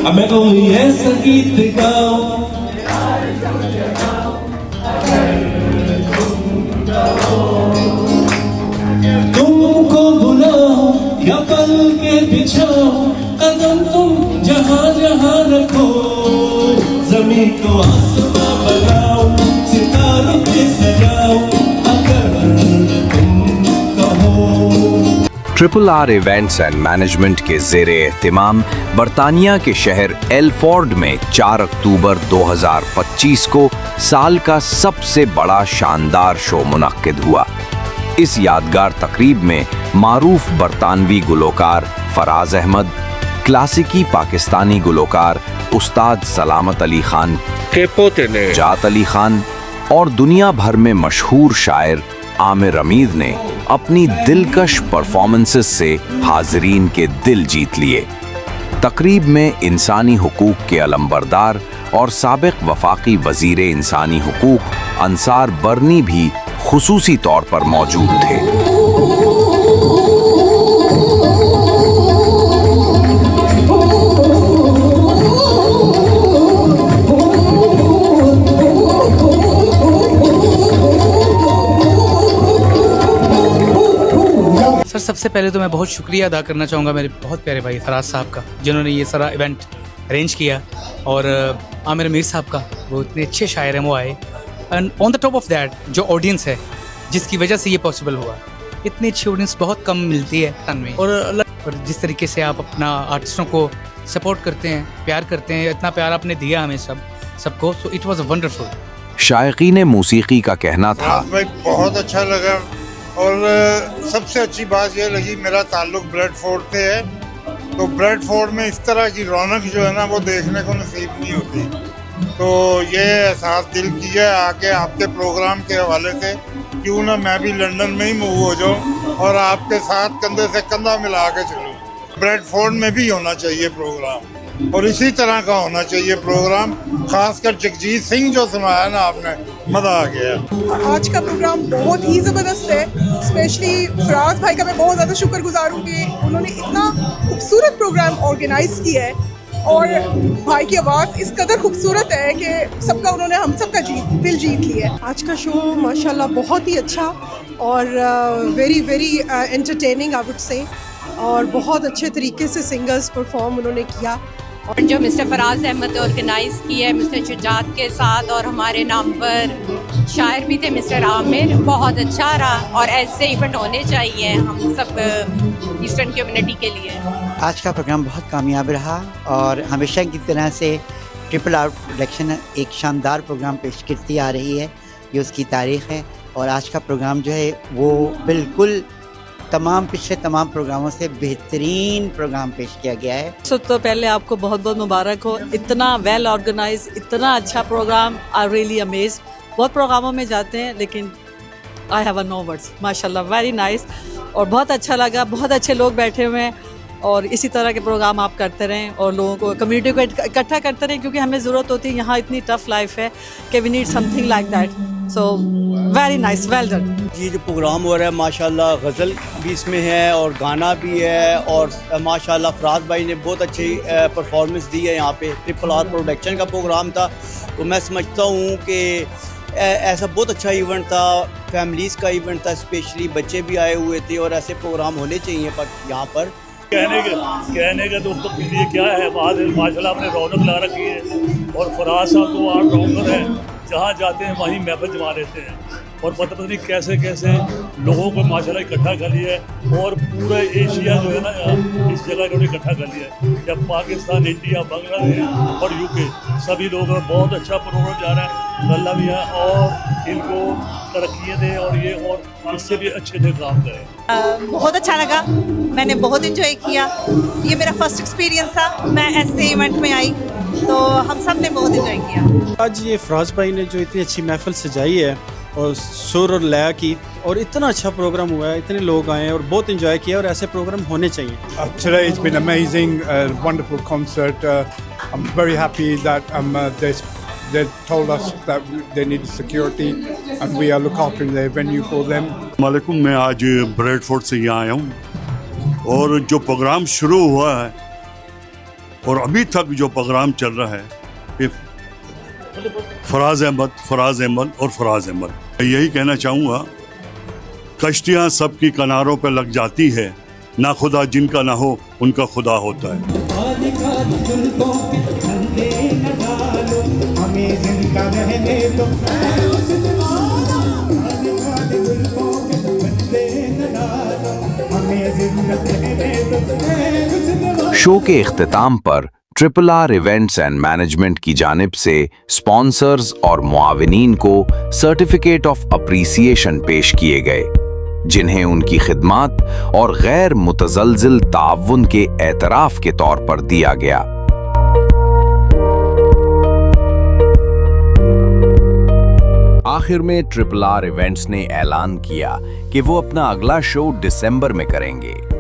मैं कोई ऐसा गीत गाऊं तुमको बुलाऊं या पल के बिछाऊं कदम तुम जहां जहां रखो जमीन को आसमां बनाऊं सितारों पे सजाऊं अगर तुम कहो। Triple R events and management के ज़ेरे एहतिमाम बरतानिया के शहर एल्फोर्ड में 4 अक्टूबर 2025 को साल का सबसे बड़ा शानदार शो मुनक्किद हुआ। इस यादगार तकरीब में मारूफ बरतानवी गुलकार फराज अहमद, क्लासिकी पाकिस्तानी गुलकार उस्ताद सलामत अली खान के पोते ने जात अली खान और दुनिया भर में मशहूर शायर आमिर अमीर ने अपनी दिलकश परफॉर्मेंसेस से हाज़रीन के दिल जीत लिए। तकरीब में इंसानी हुकूक के अलमबरदार और साबिक वफाकी वज़ीर इंसानी हुकूक अंसार बरनी भी खुसूसी तौर पर मौजूद थे। सर, सबसे पहले तो मैं बहुत शुक्रिया अदा करना चाहूँगा मेरे बहुत प्यारे भाई फराज साहब का, जिन्होंने ये सारा इवेंट अरेंज किया, और आमिर अमीर साहब का, वो इतने अच्छे शायर हैं, वो आए। And on the top of that जो ऑडियंस है जिसकी वजह से ये पॉसिबल हुआ, इतनी अच्छी ऑडियंस बहुत कम मिलती है टन में। और जिस तरीके से आप अपना आर्टिस्टों को सपोर्ट करते हैं, प्यार करते हैं, इतना प्यार आपने दिया हमें सबको, सो इट वाज वंडरफुल। शायकीन मौसीकी का कहना था, भाई बहुत अच्छा लगा, और सबसे अच्छी बात यह लगी, मेरा ताल्लुक ब्रेडफोर्ड से है, तो ब्रेडफोर्ड में इस तरह की रौनक जो है ना वो देखने को नसीब नहीं होती। तो ये एहसास दिल किया आके आपके प्रोग्राम के हवाले से, क्यों ना मैं भी लंदन में ही मूव हो जाऊँ और आपके साथ कंधे से कंधा मिला के चलूँ। ब्रेडफोर्ड में भी होना चाहिए प्रोग्राम, और इसी तरह का होना चाहिए प्रोग्राम, खासकर जगजीत सिंह जो सुनाया ना आपने, मज़ा आ गया। आज का प्रोग्राम बहुत ही ज़बरदस्त है, स्पेशली फराज भाई का मैं बहुत ज़्यादा शुक्रगुजार हूँ कि उन्होंने इतना खूबसूरत प्रोग्राम ऑर्गेनाइज किया है, और भाई की आवाज़ इस कदर खूबसूरत है कि सबका उन्होंने हम सबका दिल जीत लिया है। आज का शो माशाल्लाह बहुत ही अच्छा और very very entertaining I would say, और बहुत अच्छे तरीके से सिंगर्स परफॉर्म उन्होंने किया। और जो मिस्टर फराज अहमद ऑर्गेनाइज़ किया है मिस्टर शुजात के साथ, और हमारे नाम पर शायर भी थे मिस्टर आमिर, बहुत अच्छा रहा, और ऐसे इवेंट होने चाहिए हम सब ईस्टर्न कम्युनिटी के लिए। आज का प्रोग्राम बहुत कामयाब रहा, और हमेशा की तरह से ट्रिपल आर प्रोडक्शन एक शानदार प्रोग्राम पेश करती आ रही है, ये उसकी तारीख़ है। और आज का प्रोग्राम जो है वो बिल्कुल पिछले तमाम प्रोग्रामों से बेहतरीन प्रोग्राम पेश किया गया है। तो पहले आपको बहुत बहुत मुबारक हो, इतना वेल ऑर्गेनाइज, इतना अच्छा प्रोग्राम, आई रियली अमेज। बहुत प्रोग्रामों में जाते हैं लेकिन आई हैव नो वर्ड्स, माशाल्लाह वेरी नाइस, और बहुत अच्छा लगा, बहुत अच्छे लोग बैठे हुए हैं, और इसी तरह के प्रोग्राम आप करते रहें और लोगों को, कम्युनिटी को इकट्ठा करते रहें, क्योंकि हमें ज़रूरत होती है, यहाँ इतनी टफ लाइफ है कि we need something like that. So very nice, well done. ये जो प्रोग्राम हो रहा है माशाल्लाह, गज़ल भी इसमें है और गाना भी है, और माशाल्लाह फराज भाई ने बहुत अच्छी परफॉर्मेंस दी है। यहाँ पे ट्रिपल आर प्रोडक्शन का प्रोग्राम था, तो मैं समझता हूँ कि ऐसा बहुत अच्छा इवेंट था, फैमिलीज़ का इवेंट था, स्पेशली बच्चे भी आए हुए थे, और ऐसे प्रोग्राम होने चाहिए पर यहाँ पर। कहने का दोस्तों के लिए क्या है, बात है माशाल्लाह आपने रौनक ला रखी है, और फराज साहब तो ऑलराउंडर हैं, जहाँ जाते हैं वहीं महफिल जमा रहते हैं, और पता नहीं कैसे कैसे लोगों को माशाल्लाह इकट्ठा कर लिया है, और पूरा एशिया जो है ना यहाँ इस जगह इन्होंने इकट्ठा कर लिया है, जब पाकिस्तान, इंडिया, बांग्लादेश और यूके सभी लोग, बहुत अच्छा प्रोग्राम जा रहा है। अल्लाह भी है और इनको तरक्की दे, और ये और इससे भी अच्छे से काम करें। बहुत अच्छा लगा, मैंने बहुत इंजॉय किया, ये मेरा फर्स्ट एक्सपीरियंस था, मैं ऐसे इवेंट में आई, तो हम सब ने बहुत इंजॉय किया। आज ये फराज भाई ने जो इतनी अच्छी महफिल सजाई है, और सुर और लया की, और इतना अच्छा प्रोग्राम हुआ है, इतने लोग आए और बहुत इंजॉय किया, और ऐसे प्रोग्राम होने चाहिए। Today it's been amazing, wonderful concert. I'm very happy that they told us that they needed security and we are looking after their venue for them. वालेकुम, मैं आज ब्रेडफोर्ड से यहाँ आया हूँ, और जो प्रोग्राम शुरू हुआ है और अभी तक जो प्रोग्राम चल रहा है ये फराज अहमद और फराज अहमद। मैं यही कहना चाहूँगा, कश्तियाँ सबकी किनारों पर लग जाती है, ना खुदा जिनका ना हो उनका खुदा होता है। शो के इख्तिताम पर RRR इवेंट्स एंड मैनेजमेंट की जानिब से स्पॉन्सर्स और मुआविनीन को सर्टिफिकेट ऑफ अप्रिसिएशन पेश किए गए, जिन्हें उनकी खिदमात और गैर मुतजलजिल ताउन के एतराफ़ के तौर पर दिया गया। आखिर में RRR इवेंट्स ने ऐलान किया कि वो अपना अगला शो दिसंबर में करेंगे।